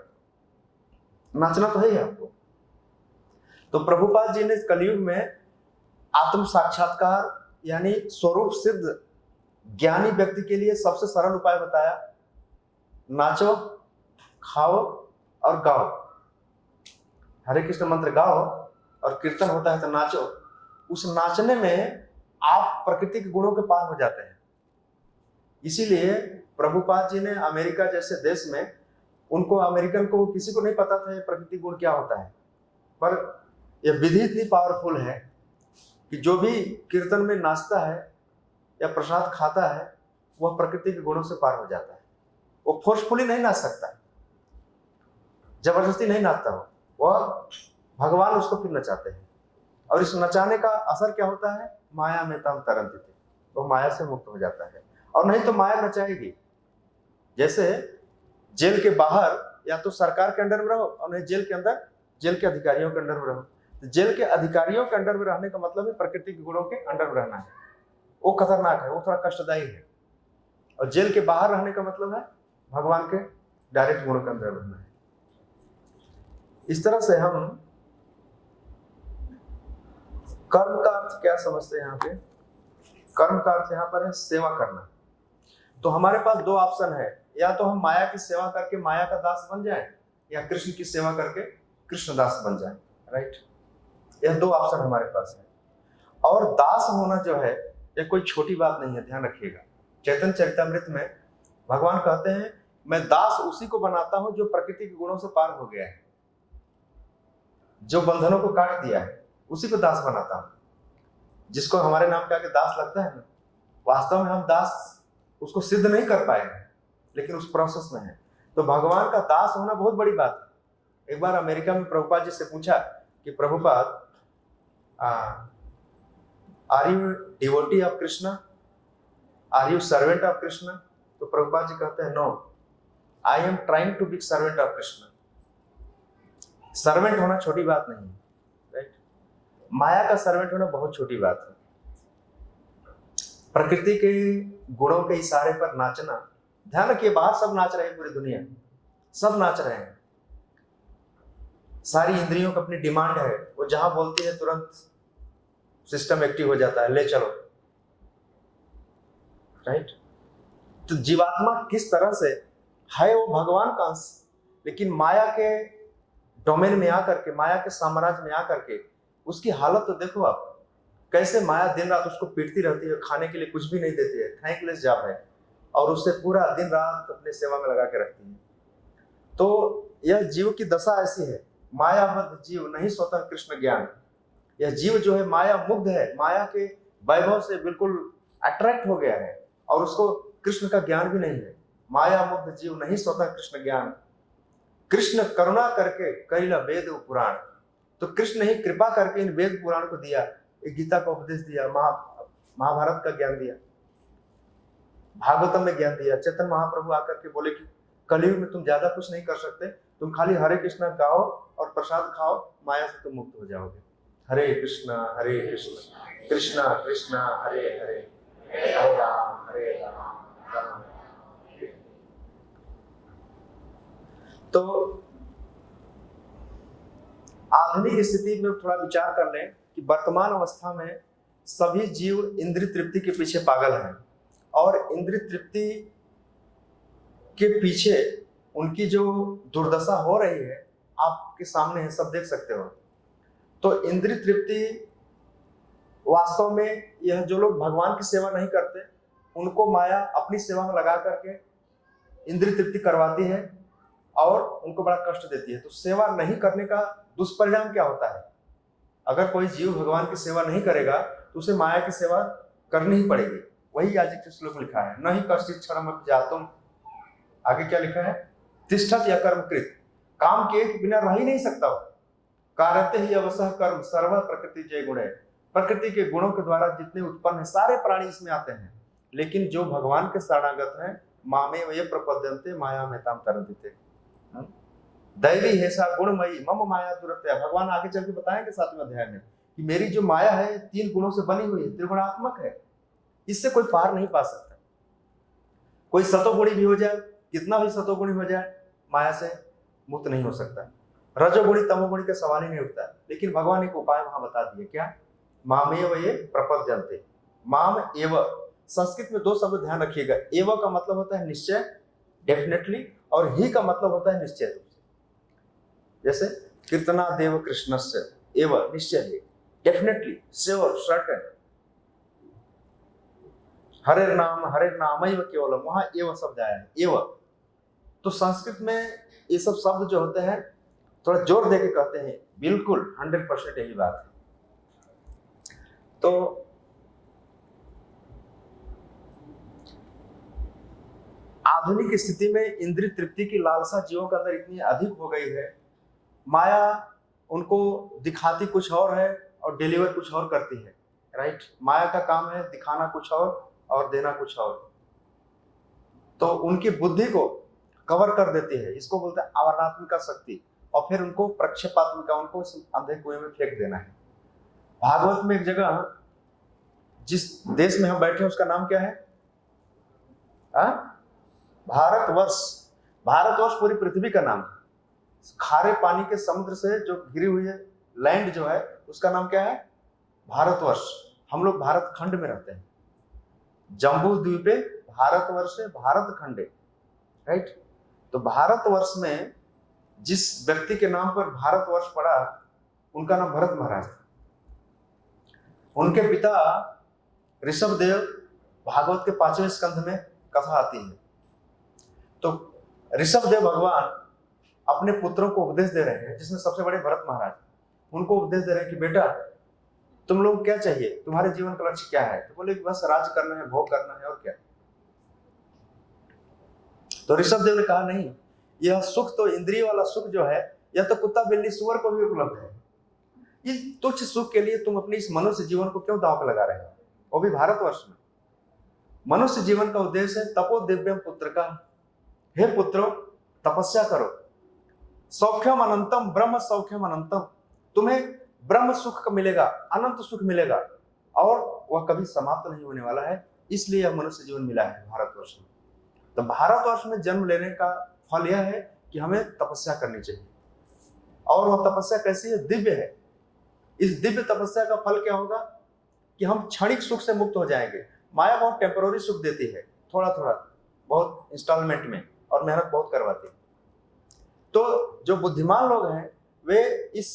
नाचना तो है ही आपको। तो प्रभुपाद जी ने कलयुग में आत्म साक्षात्कार यानी स्वरूप सिद्ध ज्ञानी व्यक्ति के लिए सबसे सरल उपाय बताया, नाचो, खाओ और गाओ। हरे कृष्ण मंत्र गाओ और कीर्तन होता है तो नाचो। उस नाचने में आप प्रकृति के गुणों के पार हो जाते हैं। इसीलिए प्रभुपाद जी ने अमेरिका जैसे देश में, उनको अमेरिकन को किसी को नहीं पता था ये प्रकृति गुण क्या होता है, पर यह विधि इतनी पावरफुल है कि जो भी कीर्तन में नाचता है या प्रसाद खाता है वह प्रकृति के गुणों से पार हो जाता है। वो फोर्सफुली नहीं नाच सकता, जबरदस्ती नहीं नाचता हो, वह भगवान उसको फिर नचाते हैं। और इस नचाने का असर क्या होता है? माया मेतां तरन्ति, वो माया से मुक्त हो जाता है। और नहीं तो माया नचाएगी। जैसे जेल के बाहर या तो सरकार के अंडर में रहो, और नहीं जेल के अंदर जेल के अधिकारियों के अंडर में रहो। तो जेल के अधिकारियों के अंडर में रहने का मतलब है प्रकृति के गुणों के अंडर में रहना है। वो खतरनाक है, वो थोड़ा कष्टदायी है। और जेल के बाहर रहने का मतलब है भगवान के डायरेक्ट गुणों के अंदर रहना है। इस तरह से हम कर्म का अर्थ क्या समझते हैं? यहाँ पे कर्म का अर्थ यहाँ पर है सेवा करना। तो हमारे पास दो ऑप्शन है, या तो हम माया की सेवा करके माया का दास बन जाएं, या कृष्ण की सेवा करके कृष्ण दास बन जाएं, राइट। यह दो ऑप्शन हमारे पास है। और दास होना जो है यह कोई छोटी बात नहीं है, ध्यान रखिएगा। चैतन्य चरितमृत में भगवान कहते हैं, मैं दास उसी को बनाता हूं जो प्रकृति के गुणों से पार हो गया है, जो बंधनों को काट दिया है, उसी को दास बनाता हूं। जिसको हमारे नाम के आगे दास लगता है ना, वास्तव में हम दास उसको सिद्ध नहीं कर पाए हैं, लेकिन उस प्रोसेस में है। तो भगवान का दास होना बहुत बड़ी बात है। एक बार अमेरिका में प्रभुपाद जी से पूछा कि Prabhupada, are you devotee of Krishna, are you servant of Krishna? तो प्रभुपाद जी कहते हैं, no, I am trying to be servant of Krishna. Servant होना छोटी बात नहीं है, राइट। माया का सर्वेंट होना बहुत छोटी बात है। प्रकृति के गुणों के इशारे पर नाचना, ध्यान रखिए, बाहर सब नाच रहे हैं, पूरी दुनिया सब नाच रहे हैं। सारी इंद्रियों का अपनी डिमांड है, वो जहां बोलती है तुरंत सिस्टम एक्टिव हो जाता है, ले चलो। राइट। तो जीवात्मा किस तरह से है, वो भगवान का अंश, लेकिन माया के डोमेन में आकर के, माया के साम्राज्य में आकर के उसकी हालत तो देखो आप, कैसे माया दिन रात उसको पीटती रहती है, खाने के लिए कुछ भी नहीं देती है, थैंकलेस जॉब है, और उसे पूरा दिन रात अपने सेवा में लगा के रखती है। तो यह जीव की दशा ऐसी है, मायाबद्ध जीव नहीं स्वतः कृष्ण ज्ञान। यह जीव जो है माया मुग्ध है, माया के वैभव से बिल्कुल अट्रैक्ट हो गया है, और उसको कृष्ण का ज्ञान भी नहीं है। माया मुग्ध जीव नहीं स्वतः कृष्ण ज्ञान, कृष्ण करुणा करके कैला वेद पुराण। तो कृष्ण ही कृपा करके इन वेद पुराण को दिया, एक गीता का उपदेश दिया, महाभारत का ज्ञान दिया, भागवतम में ज्ञान दिया। चैतन्य महाप्रभु आकर के बोले कि कलयुग में तुम ज्यादा कुछ नहीं कर सकते, तुम खाली हरे कृष्णा गाओ और प्रसाद खाओ, माया से तुम मुक्त हो जाओगे। हरे कृष्णा कृष्णा कृष्णा हरे हरे, हरे राम राम। तो आधुनिक स्थिति में थोड़ा विचार कर लें कि वर्तमान अवस्था में सभी जीव इंद्रिय तृप्ति के पीछे पागल हैं, और इंद्रिय तृप्ति के पीछे उनकी जो दुर्दशा हो रही है आपके सामने है, सब देख सकते हो। तो इंद्रिय तृप्ति वास्तव में, यह जो लोग भगवान की सेवा नहीं करते उनको माया अपनी सेवा में लगा करके इंद्रिय तृप्ति करवाती है और उनको बड़ा कष्ट देती है। तो सेवा नहीं करने का दुष्परिणाम क्या होता है? अगर कोई जीव भगवान की सेवा नहीं करेगा तो उसे माया की सेवा करनी ही पड़ेगी। वही आज के श्लोक में लिखा है, न ही कश्चित् क्षणमपि जातुम, आगे क्या लिखा है, तिष्ठत या कर्मकृत, काम के बिना रह ही नहीं सकता हो, कारते ही अवसह कर्म सर्व प्रकृति जय गुण है। प्रकृति के गुणों के द्वारा जितने उत्पन्न है सारे प्राणी इसमें आते हैं, लेकिन जो भगवान के शरणागत हैं, मामे वये प्रपद्यन्ते माया मेताम तरन्ति, दैवी है सा गुणमयी मम माया दुरत्या। भगवान आगे चल के बताएंगे 7वें अध्याय में कि मेरी जो माया है 3 गुणों से बनी हुई है, त्रिगुणात्मक है, इससे कोई पार नहीं पा सकता। कोई सतोगुणी भी हो जाए, कितना भी सतोगुणी हो जाए, माया से मुक्त नहीं हो सकता। रजोगुणी तमोगुणी का सवाल ही नहीं उठता। लेकिन भगवान एक उपाय वहां बता दिए, क्या, मामेव ये प्रपद्यन्ते। माम एव, संस्कृत में 2 शब्द ध्यान रखिएगा। एव का मतलब होता है निश्चय, डेफिनेटली, और ही का मतलब होता है निश्चय रूप से। जैसे कीर्तना देव कृष्णस्य, एव निश्चय है, डेफिनेटली, श्योर, सर्टेन। हरे नाम एव केवलम, वहां एव शब्द आया है, एव। तो संस्कृत में ये सब शब्द जो होते हैं थोड़ा जोर देके कहते हैं, बिल्कुल 100% यही बात है। तो आधुनिक स्थिति में इंद्रिय तृप्ति की लालसा जीवों के अंदर इतनी अधिक हो गई है, माया उनको दिखाती कुछ और है और डिलीवर कुछ और करती है, राइट। माया का काम है दिखाना कुछ और देना कुछ और। तो उनकी बुद्धि को कवर कर देती है, इसको बोलते हैं आवरणात्मिका शक्ति, और फिर उनको प्रक्षेपात्मिका, उनको अंधे कुएं में फेंक देना है। भागवत में एक जगह, जिस देश में हम बैठे हैं उसका नाम क्या है, भारतवर्ष। भारतवर्ष पूरी पृथ्वी का नाम है। खारे पानी के समुद्र से जो घिरी हुई है लैंड जो है, उसका नाम क्या है, भारतवर्ष। हम लोग भारत खंड में रहते हैं, जम्बू द्वीपे भारतवर्ष, भारत खंडे, राइट। तो भारतवर्ष में जिस व्यक्ति के नाम पर भारतवर्ष पड़ा, उनका नाम भरत महाराज था। उनके पिता ऋषभदेव, भागवत के 5वें स्कंध में कथा आती है। तो ऋषभदेव भगवान अपने पुत्रों को उपदेश दे रहे हैं, जिसमें सबसे बड़े भरत महाराज, उनको उपदेश दे रहे हैं कि बेटा तुम लोग क्या चाहिए, तुम्हारे जीवन का लक्ष्य क्या है? तो बोले कि बस राज करना है, भोग करना है, और क्या। तो ऋषभदेव ने कहा नहीं, यह सुख तो इंद्रिय वाला सुख जो है, यह तो कुत्ता बिल्ली सुअर को भी उपलब्ध है। इस तुच्छ सुख के लिए तुम अपने इस मनुष्य जीवन को क्यों दांव पे लगा रहे हो, वो भी भारतवर्ष में। मनुष्य जीवन का उद्देश्य है तपो दिव्यम पुत्र का, हे पुत्रों तपस्या करो, सौख्यम अनंतम ब्रह्म सौख्यम अनंतम, तुम्हें ब्रह्म सुख मिलेगा, अनंत सुख मिलेगा, और वह कभी समाप्त नहीं होने वाला है। इसलिए यह मनुष्य जीवन मिला है भारतवर्ष में। तो भारतवर्ष में जन्म लेने का फल यह है कि हमें तपस्या करनी चाहिए, और वह तपस्या कैसी है, दिव्य है। इस दिव्य तपस्या का फल क्या होगा कि हम क्षणिक सुख से मुक्त हो जाएंगे। माया बहुत टेम्पररी सुख देती है, थोड़ा थोड़ा, बहुत इंस्टॉलमेंट में, और मेहनत बहुत करवाती है। तो जो बुद्धिमान लोग हैं वे इस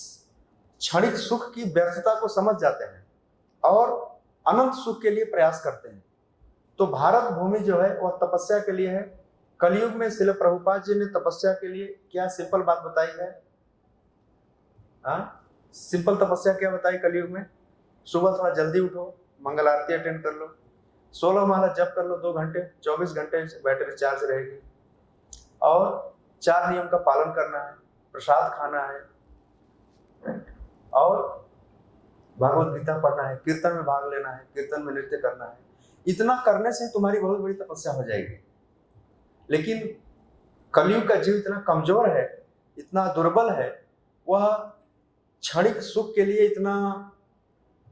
क्षणिक सुख की व्यर्थता को समझ जाते हैं और अनंत सुख के लिए प्रयास करते हैं। तो भारत भूमि जो है वह तपस्या के लिए है। कलयुग में श्रील प्रभुपाद जी ने तपस्या के लिए क्या सिंपल बात बताई है? सिंपल तपस्या क्या बताई कलयुग में? सुबह थोड़ा जल्दी उठो, मंगल आरती अटेंड कर लो, 16 माला जप कर लो 2 घंटे, 24 घंटे बैटरी चार्ज रहेगी, और 4 नियम का पालन करना है, प्रसाद खाना है, और भगवत गीता पढ़ना है, कीर्तन में भाग लेना है, कीर्तन में नृत्य करना है। इतना करने से तुम्हारी बहुत बड़ी तपस्या हो जाएगी। लेकिन कलयुग का जीव इतना कमजोर है, इतना दुर्बल है, वह क्षणिक सुख के लिए इतना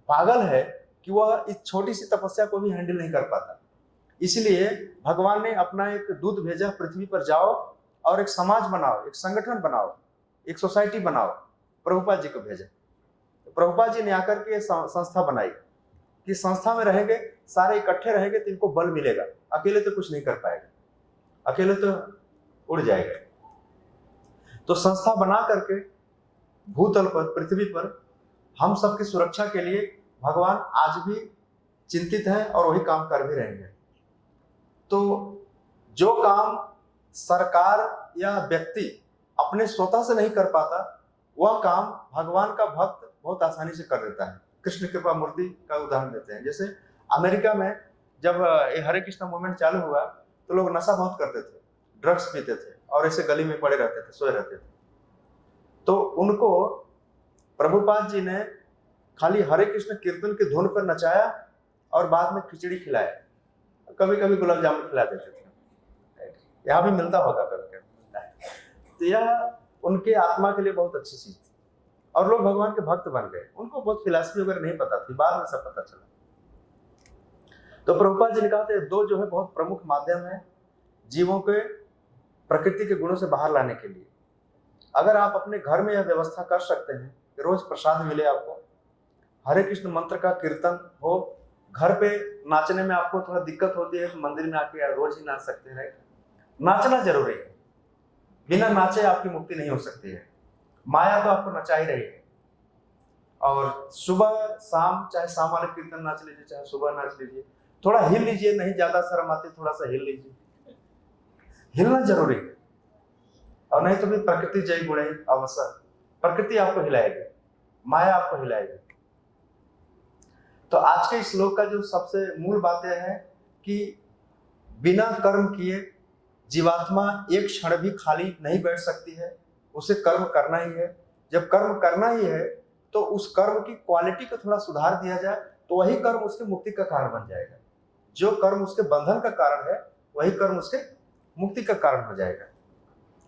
पागल है कि वह इस छोटी सी तपस्या को भी हैंडल नहीं कर पाता। इसलिए भगवान ने अपना एक दूत भेजा, पृथ्वी पर जाओ और एक समाज बनाओ, एक संगठन बनाओ, एक सोसाइटी बनाओ। प्रभुपाद जी को भेजा। तो प्रभुपाद जी ने आकर के संस्था बनाई कि संस्था में रहेंगे, सारे इकट्ठे रहेंगे तो इनको बल मिलेगा, अकेले तो कुछ नहीं कर पाएगा, अकेले तो उड़ जाएगा। तो संस्था बना करके भूतल पर, पृथ्वी पर हम सबकी सुरक्षा के लिए भगवान आज भी चिंतित हैं और वही काम कर भी रहे हैं। तो जो काम सरकार या व्यक्ति अपने स्वतः से नहीं कर पाता, वह काम भगवान का भक्त बहुत आसानी से कर देता है। कृष्ण कृपा मूर्ति का उदाहरण देते हैं। जैसे अमेरिका में जब ये हरे कृष्ण मूवमेंट चालू हुआ तो लोग नशा बहुत करते थे, ड्रग्स पीते थे और ऐसे गली में पड़े रहते थे, सोए रहते थे। तो उनको प्रभुपाद जी ने खाली हरे कृष्ण कीर्तन की धुन पर नचाया और बाद में खिचड़ी खिलाया, कभी कभी गुलाब जामुन खिला देते थे। यहाँ भी मिलता होगा कभी कभी। तो यह उनके आत्मा के लिए बहुत अच्छी चीज थी और लोग भगवान के भक्त बन गए। उनको बहुत फिलॉसफी वगैरह नहीं पता थी, बाद में सब पता चला। तो प्रभुपाद जी ने कहा था दो जो है बहुत प्रमुख माध्यम है जीवों के प्रकृति के गुणों से बाहर लाने के लिए। अगर आप अपने घर में यह व्यवस्था कर सकते हैं कि रोज प्रसाद मिले आपको, हरे कृष्ण मंत्र का कीर्तन हो, घर पे नाचने में आपको थोड़ा दिक्कत होती है तो मंदिर में आके रोज ही नाच सकते हैं। नाचना जरूरी है, बिना नाचे आपकी मुक्ति नहीं हो सकती है। माया तो आपको नचा ही रही है। और सुबह शाम, चाहे शाम वाले कीर्तन नाच लीजिए, चाहे सुबह नाच लीजिए, थोड़ा हिल लीजिए, नहीं ज्यादा शर्म आती थोड़ा सा हिल लीजिए, हिलना जरूरी है। और नहीं तो भी प्रकृति जय गुणे अवसर, प्रकृति आपको हिलाएगी, माया आपको हिलाएगी। तो आज के श्लोक का जो सबसे मूल बात यह है कि बिना कर्म किए जीवात्मा एक क्षण भी खाली नहीं बैठ सकती है, उसे कर्म करना ही है। जब कर्म करना ही है तो उस कर्म की क्वालिटी को थोड़ा सुधार दिया जाए तो वही कर्म उसके मुक्ति का कारण बन जाएगा। जो कर्म उसके बंधन का कारण है वही कर्म उसके मुक्ति का कारण हो जाएगा।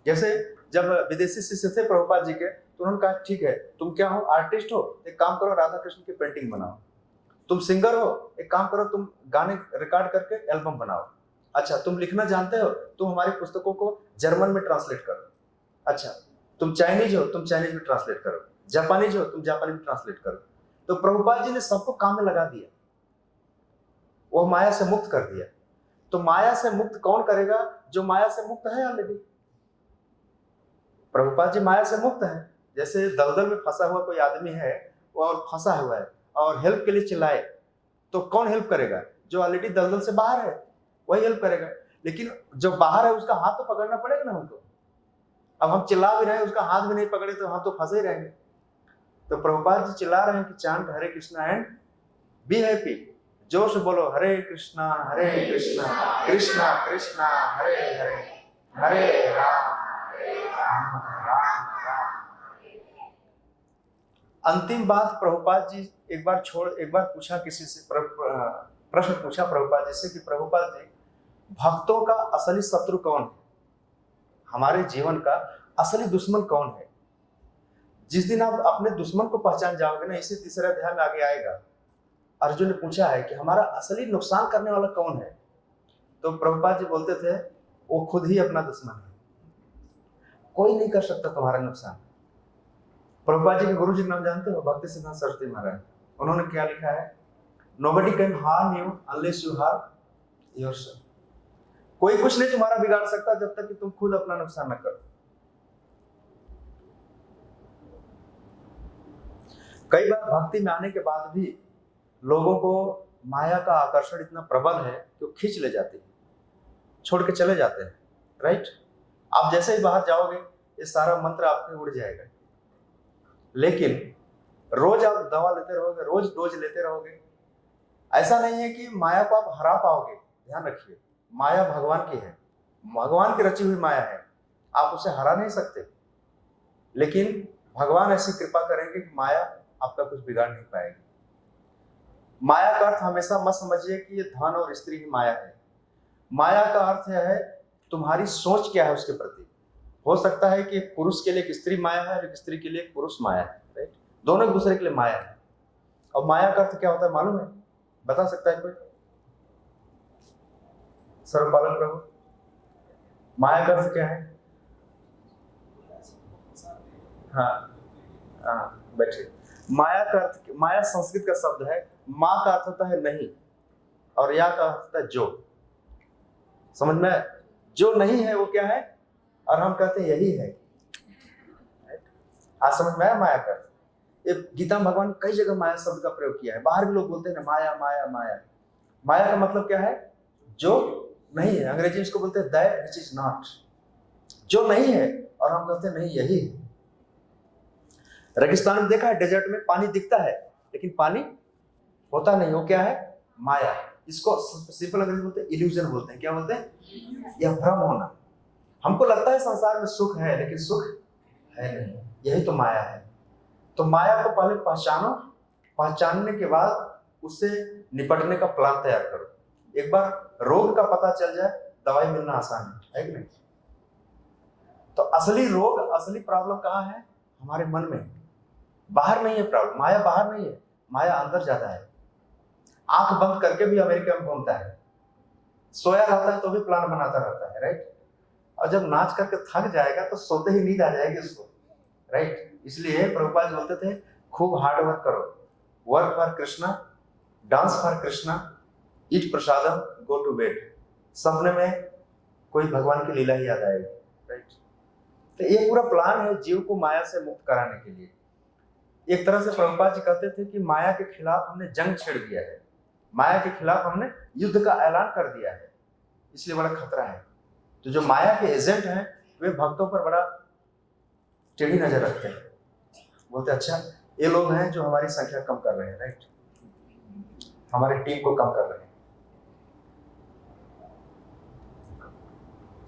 जैसे जब विदेशी शिष्य थे प्रभुपाद जी के, तो उन्होंने कहा ठीक है, तुम क्या हो, आर्टिस्ट हो, एक काम करो राधा कृष्ण की पेंटिंग बनाओ। तुम सिंगर हो, एक काम करो, तुम गाने रिकॉर्ड करके एल्बम बनाओ। अच्छा, तुम लिखना जानते हो, तुम हमारी पुस्तकों को जर्मन में ट्रांसलेट करो। अच्छा, तुम चाइनीज हो, तुम चाइनीज में ट्रांसलेट करो। जापानीज हो, तुम जापानी में ट्रांसलेट करो। तो प्रभुपाद जी ने सबको काम में लगा दिया, वो माया से मुक्त कर दिया। तो माया से मुक्त कौन करेगा? जो माया से मुक्त है ऑलरेडी। प्रभुपाद जी माया से मुक्त है। जैसे दलदल में फंसा हुआ कोई आदमी है और फंसा हुआ है और हेल्प के लिए चिल्लाए तो कौन हेल्प करेगा? जो ऑलरेडी दलदल से बाहर है वही हेल्प करेगा। लेकिन जो बाहर है उसका हाथ तो पकड़ना पड़ेगा ना हमको। अब हम चिल्ला भी रहे हैं, उसका हाथ भी नहीं पकड़े तो हम तो फंसे ही रहेंगे। तो प्रभुपाद जी चिल्ला रहे हैं कि chant Hare Krishna and be happy. जोश बोलो, हरे कृष्णा कृष्णा कृष्णा हरे हरे, हरे राम राम राम। अंतिम बात प्रभुपाद जी एक बार पूछा किसी से, प्रश्न पूछा प्रभुपाद जी से कि प्रभुपाद जी, भक्तों का असली शत्रु कौन है? हमारे जीवन का असली दुश्मन कौन है? जिस दिन आप अपने दुश्मन को पहचान जाओगे ना, इसी तीसरे अध्याय में आगे आएगा। अर्जुन ने पूछा है कि हमारा असली नुकसान करने वाला कौन है? तो प्रभुपाद जी बोलते थे वो खुद ही अपना दुश्मन है, कोई नहीं कर सकता तुम्हारा नुकसान। प्रभुपाद जी के गुरु जी का नाम जानते हो? भक्ति सिद्धांत सरस्वती महाराज। उन्होंने क्या लिखा है? Nobody can harm you unless you harm yourself. कोई कुछ नहीं तुम्हारा बिगाड़ सकता जब तक कि तुम खुद अपना नुकसान न करो। कई बार भक्ति में आने के बाद भी लोगों को माया का आकर्षण इतना प्रबल है कि वो खींच ले जाती है, छोड़ के चले जाते हैं, राइट। आप जैसे ही बाहर जाओगे ये सारा मंत्र आप में उड़ जाएगा, लेकिन रोज आप दवा लेते रहोगे, रोज डोज लेते रहोगे, ऐसा नहीं है कि माया को आप हरा पाओगे। ध्यान रखिए, माया भगवान की है, भगवान की रची हुई माया है, आप उसे हरा नहीं सकते, लेकिन भगवान ऐसी कृपा करेंगे कि माया आपका कुछ बिगाड़ नहीं पाएगी। माया का अर्थ हमेशा मत समझिए कि ये धन और स्त्री की माया है। माया का अर्थ है तुम्हारी सोच क्या है उसके प्रति। हो सकता है कि एक पुरुष के लिए एक स्त्री माया है और एक स्त्री के लिए एक पुरुष माया है, राइट। दोनों एक दूसरे के लिए माया है। और माया का अर्थ क्या होता है मालूम है? बता सकता है कोई? सर्वपालक प्रभु, माया का अर्थ क्या है? हाँ बैठे। माया का अर्थ, माया संस्कृत का शब्द है। माँ का अर्थ होता है नहीं और या का अर्थ होता है जो। समझ में? जो नहीं है वो क्या है और हम कहते हैं यही है। आज समझ में आया माया का? ये गीता में भगवान कई जगह माया शब्द का प्रयोग किया है। बाहर भी लोग बोलते हैं ना माया माया माया। माया का मतलब क्या है? जो नहीं है। अंग्रेजी में इसको बोलते हैं दैट व्हिच इज नॉट, जो नहीं है, और हम कहते हैं नहीं यही है। रेगिस्तान में देखा है, डेजर्ट में पानी दिखता है लेकिन पानी होता नहीं, वो क्या है? माया। इसको सिंपल अंग्रेजी बोलते हैं इल्यूजन बोलते हैं। क्या बोलते हैं? यह भ्रम होना। हमको लगता है संसार में सुख है लेकिन सुख है नहीं, यही तो माया है। तो माया को पहले पहचानो, पहचानने के बाद उससे निपटने का प्लान तैयार करो। एक बार रोग का पता चल जाए दवाई मिलना आसान है कि नहीं? तो असली रोग, असली प्रॉब्लम कहाँ है? हमारे मन में। बाहर नहीं है प्रॉब्लम, माया बाहर नहीं है, माया अंदर ज्यादा है। आंख बंद करके भी अमेरिका में घूमता है, सोया रहता है तो भी प्लान बनाता रहता है, राइट। और जब नाच करके थक जाएगा तो सोते ही नींद आ जाएगी उसको, राइट। इसलिए प्रभुपाद बोलते थे खूब हार्ड वर्क करो, work for Krishna, dance for Krishna, eat prasadam, go to bed. सपने में कोई भगवान की लीला ही याद आएगी, राइट। तो ये पूरा प्लान है जीव को माया से मुक्त कराने के लिए। एक तरह से प्रभुपाद जी कहते थे कि माया के खिलाफ हमने जंग छेड़ दिया है, माया के खिलाफ हमने युद्ध का ऐलान कर दिया है, इसलिए बड़ा खतरा है। तो जो माया के एजेंट हैं वे भक्तों पर बड़ा टेढ़ी नजर रखते हैं, बोलते अच्छा ये लोग हैं जो हमारी संख्या कम कर रहे हैं, राइट, हमारी टीम को कम कर रहे हैं।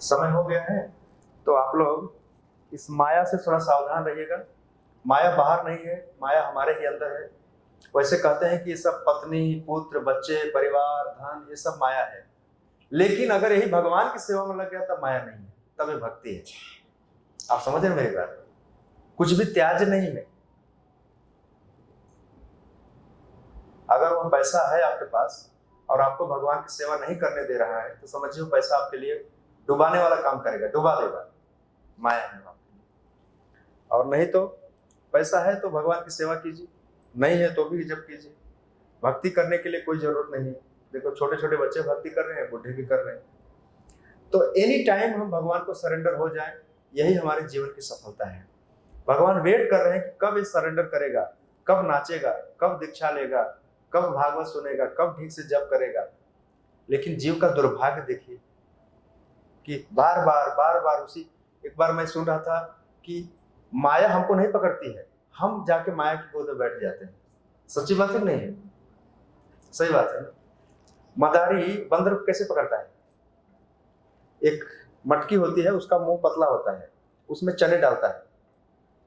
समय हो गया है तो आप लोग इस माया से थोड़ा सावधान रहिएगा। माया बाहर नहीं है, माया हमारे ही अंदर है। वैसे कहते हैं कि ये सब पत्नी, पुत्र, बच्चे, परिवार, धन, ये सब माया है, लेकिन अगर यही भगवान की सेवा में लग गया तब माया नहीं है, तब ये भक्ति है। आप समझ रहे मेरी बात? कुछ भी त्याज्य नहीं है। अगर वो पैसा है आपके पास और आपको भगवान की सेवा नहीं करने दे रहा है तो समझिए वो पैसा आपके लिए डुबाने वाला काम करेगा, डुबा देगा, माया है आपके लिए। और नहीं तो पैसा है तो भगवान की सेवा कीजिए, नहीं है तो भी जब कीजिए। भक्ति करने के लिए कोई जरूरत नहीं है। देखो छोटे छोटे बच्चे भक्ति कर रहे हैं, बूढ़े भी कर रहे हैं। तो एनी टाइम हम भगवान को सरेंडर हो जाएं, यही हमारे जीवन की सफलता है। भगवान वेट कर रहे हैं कि कब ये सरेंडर करेगा, कब नाचेगा, कब दीक्षा लेगा, कब भागवत सुनेगा, कब ठीक से जप करेगा। लेकिन जीव का दुर्भाग्य देखिए कि बार बार उसी। एक बार मैं सुन रहा था कि माया हमको नहीं पकड़ती है, हम जाके माया की गोद में बैठ जाते हैं। सच्ची बात है नहीं है? सही बात है। मदारी बंदर को कैसे पकड़ता है? एक मटकी होती है, उसका मुंह पतला होता है, उसमें चने डालता है,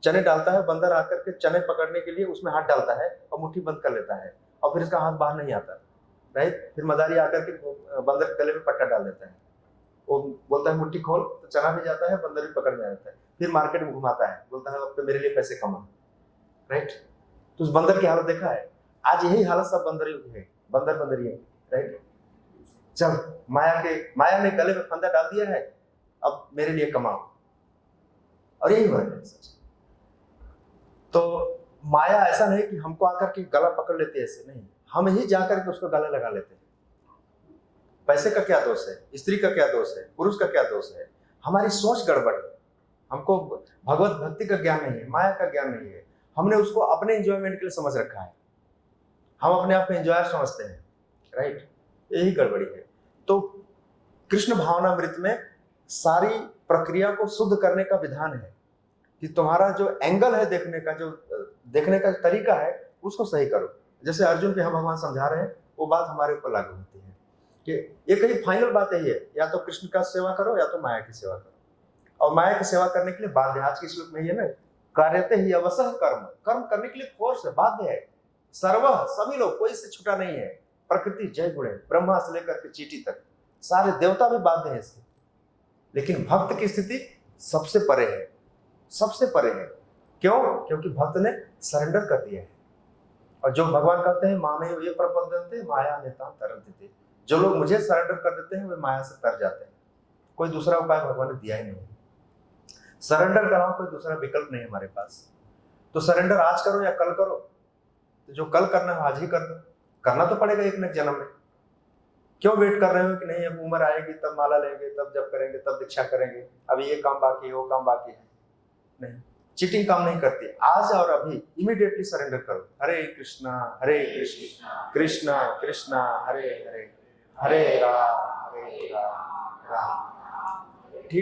चने डालता है, बंदर आकर के चने पकड़ने के लिए उसमें हाथ डालता है और मुट्ठी बंद कर लेता है और फिर इसका हाथ बाहर नहीं आता, राइट। फिर मदारी आकर के बंदर के गले में पट्टा डाल देता है, वो बोलता है मुट्ठी खोल, तो चना भी जाता है, बंदर भी पकड़ में आता है। फिर मार्केट में घुमाता है, बोलता है अब तो मेरे लिए पैसे कमा, राइट। तो उस बंदर की हालत देखा है? आज यही हालत सब बंदरियों की है, बंदरियों, राइट। चल माया ने गले में फंदा डाल दिया है, अब मेरे लिए कमाओ, और यही वर्ग है सच। तो माया ऐसा नहीं कि हमको आकर के गला पकड़ लेती है, ऐसे नहीं। हम ही जाकर के उसको गले लगा लेते हैं। पैसे का क्या दोष है, स्त्री का क्या दोष है, पुरुष का क्या दोष है? हमारी सोच गड़बड़ है। हमको भगवत भक्ति का ज्ञान नहीं है, माया का ज्ञान नहीं है। हमने उसको अपने एंजॉयमेंट के लिए समझ रखा है, हम अपने आप को एंजॉय समझते हैं, राइट? यही गड़बड़ी है। तो कृष्ण भावनामृत में सारी प्रक्रिया को शुद्ध करने का विधान है कि तुम्हारा जो एंगल है देखने का, जो देखने का तरीका है, उसको सही करो। जैसे अर्जुन के हम भगवान समझा रहे हैं, वो बात हमारे ऊपर लागू होती है कि ये कहीं फाइनल बात यही है, या तो कृष्ण का सेवा करो या तो माया की सेवा करो। और माया की सेवा करने के लिए बाध्य, आज की श्लोक में ही है ना, कार्यते ही अवसह कर्म, कर्म करने के लिए फोर्स है, बाध्य है। सर्व, सभी लोग, कोई से छूटा नहीं है। प्रकृति जय गुण है, ब्रह्मा से लेकर के चींटी तक सारे देवता भी बाध्य हैं इसके। लेकिन भक्त की स्थिति सबसे परे है, सबसे परे है। क्यों? क्योंकि भक्त ने सरेंडर कर दिया है। और जो भगवान कहते हैं मामे ये प्रपद्यन्ते माया नेता तरन्ते, जो लोग मुझे सरेंडर कर देते हैं वे माया से तर जाते हैं। कोई दूसरा उपाय भगवान ने दिया ही नहीं। सरेंडर कराओ, कोई दूसरा विकल्प नहीं हमारे पास। तो सरेंडर आज करो या कल करो, तो जो कल करना है आज ही कर दो। करना तो पड़ेगा एक न जन्म में। क्यों वेट कर रहे हो कि नहीं अब उम्र आएगी तब माला लेंगे, तब जब करेंगे, तब दीक्षा करेंगे, अभी ये काम बाकी है, वो काम बाकी है? नहीं, चीटिंग काम नहीं करती। आज और अभी इमीडिएटली सरेंडर करो। हरे कृष्णा कृष्णा कृष्णा हरे हरे, हरे राम राम